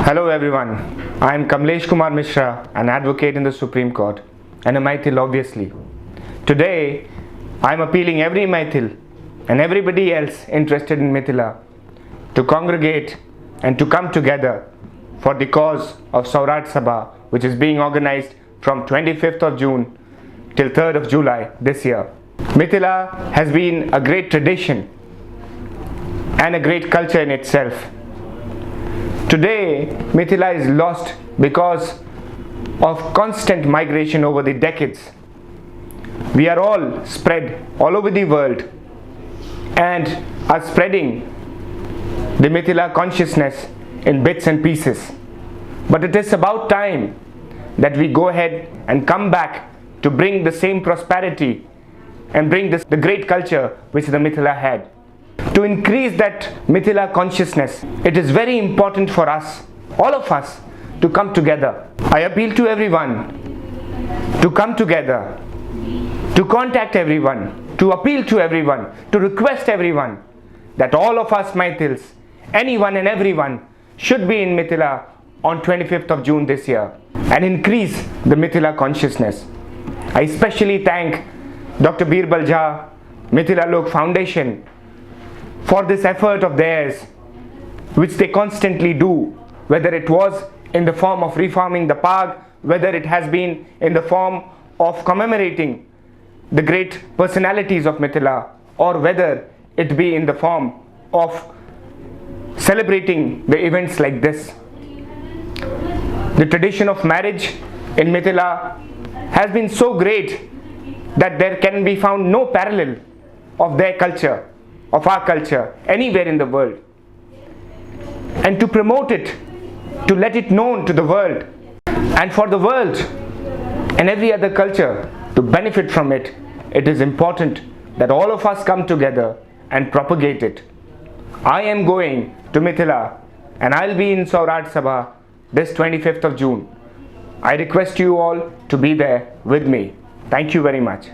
Hello everyone, I am Kamlesh Mishra, an advocate in the Supreme Court and a Maithil obviously. Today, I am appealing every Maithil and everybody else interested in Mithila to congregate and to come together for the cause of Saurath Sabha, which is being organized from 25th of June till 3rd of July this year. Mithila has been a great tradition and a great culture in itself. Today, Mithila is lost because of constant migration over the decades. We are all spread all over the world and are spreading the Mithila consciousness in bits and pieces. But it is about time that we go ahead and come back to bring the same prosperity and bring the great culture which the Mithila had. To increase that Mithila consciousness, it is very important for us, all of us, to come together. I appeal to everyone to come together, to contact everyone, to appeal to everyone, to request everyone that all of us Maithils, anyone and everyone, should be in Mithila on 25th of June this year and increase the Mithila consciousness. I especially thank Dr. Birbal Jha, Mithilalok Foundation, for this effort of theirs, which they constantly do, whether it was in the form of reforming the Paag, whether it has been in the form of commemorating the great personalities of Mithila, or whether it be in the form of celebrating the events like this. The tradition of marriage in Mithila has been so great that there can be found no parallel of their culture, of our culture, anywhere in the world. And to promote it, to let it known to the world, and for the world and every other culture to benefit from it, it is important that all of us come together and propagate it. I am going to Mithila and I'll be in Saurath Sabha this 25th of June. I request you all to be there with me. Thank you very much.